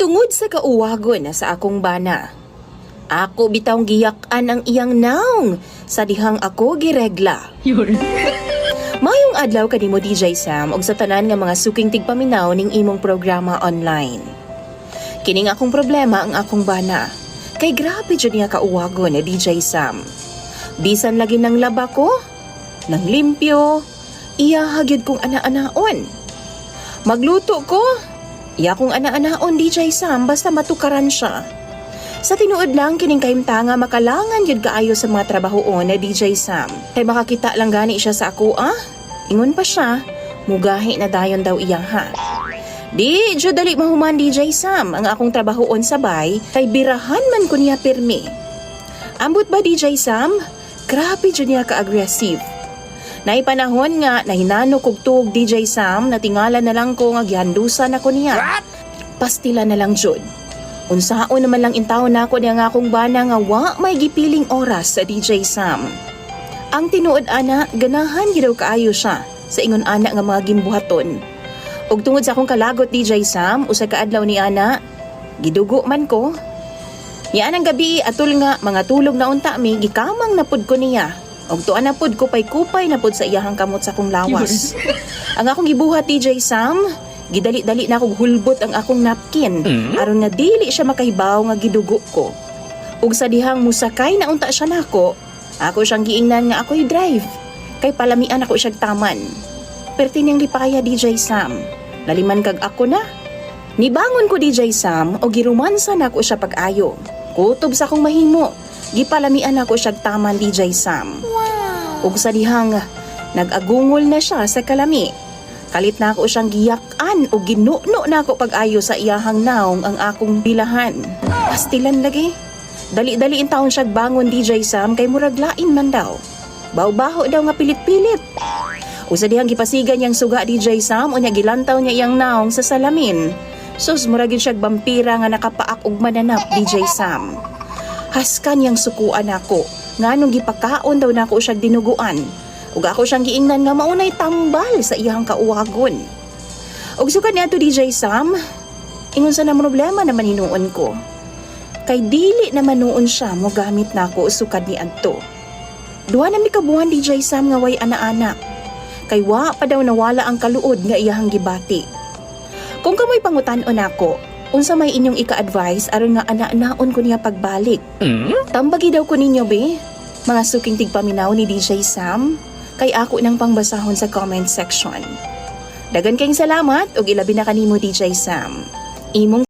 Tungod sa kauwagon na sa akong bana, ako bitawng giyak-an ang iyang naong sa dihang ako giregla. Mayong adlaw kanimo DJ Sam og sa tanan nga mga suking tigpaminaw ning imong programa online. Kining akong problema ang akong bana. Kay grabe jud niya kauwagon na DJ Sam. Bisan lagi ng laba ko, nang limpyo, iya hagyud kong ana-anaon. Magluto ko, iya kong ana-anaon DJ Sam basta matukaran siya. Sa tinuod lang kining kahimtanga makalangan yun kaayo sa mga trabahoon na DJ Sam. Kay makakita lang gani siya sa ako Ingon pa siya, mugahi na dayon daw iyang Di, jud dali mahuman DJ Sam ang akong trabahoon sabay kay birahan man ko niya pirmi. Ambot ba DJ Sam? Grabe jud niya ka-aggressive. Naipanahon nga nahinano kog tuog DJ Sam na tingala na lang ko nga gihandusan ako niya. Pastila na lang jud. Unsaon naman lang intaw na ako niya nga akong bana nga wa may gipiling oras sa DJ Sam. Ang tinuod ana, ganahan gidaw kaayo siya sa ingon ana nga mga gimbuhaton. Ug tungod sa akong kalagot DJ Sam, usa ka adlaw ni ana, gidugo man ko. Ni anang gabi atul nga mga tulog na unta mi gikamang napud ko niya. Og tuan na pud kupay-kupay na pud sa iyahang kamot sa akong lawas. Ang akong gibuhat DJ Sam, gidali-dali na akong hulbot ang akong napkin aron nga dili siya makahibaw nga gidugo ko. Ug sa dihang musakay na unta siya nako, ako siyang giingnan nga ako'y drive. Kay palamian ako siyang taman. Perti niyang lipaya DJ Sam. Laliman kag ako na. Nibangon ko DJ Sam o girumansa na ako siya pag-ayo. Kutob sa akong mahimo. Gipalamian ako siyang taman DJ Sam. Ug sa dihang nag-agungol na siya sa kalami. Kalit na ako siyang giyak-an o ginuno na ako pag-ayo sa iyahang naong ang akong bilahan. Pastilan lagi. Dali-dali in taon siya bangon DJ Sam kay murag lain man daw. Baw-baho daw nga pilit-pilit. O sa dihang gipasigan niyang suga DJ Sam o niya gilantaw niya iyang naong sa salamin. Sus murag yun siya vampira nga nakapaak og mananap DJ Sam. Haskan niyang sukuan ako. Nganong gipakaon daw na ako siya dinuguan. Ug ako siyang giingnan nga maunay tambal sa iyang kauwagon. Ug sukad niya to DJ Sam, ingon sa na problema naman hinuon ko. Kay dili naman noon siya mo gamit na ako sukad ni adto. Duha na mi kabuhan DJ Sam nga way ana-anak. Kay wa pa daw nawala ang kaluod nga iyahang gibati. Kung kamoy pangutan-on ako, unsa may inyong ika-advise aron nga ana-anaon ko niya pagbalik? Tambagi daw ko ninyo be, mga suking tigpaminaw ni DJ Sam. Kay ako nang pangbasahon sa comment section. Dagan kayong salamat ug ilabi na kanimo DJ Sam. Imong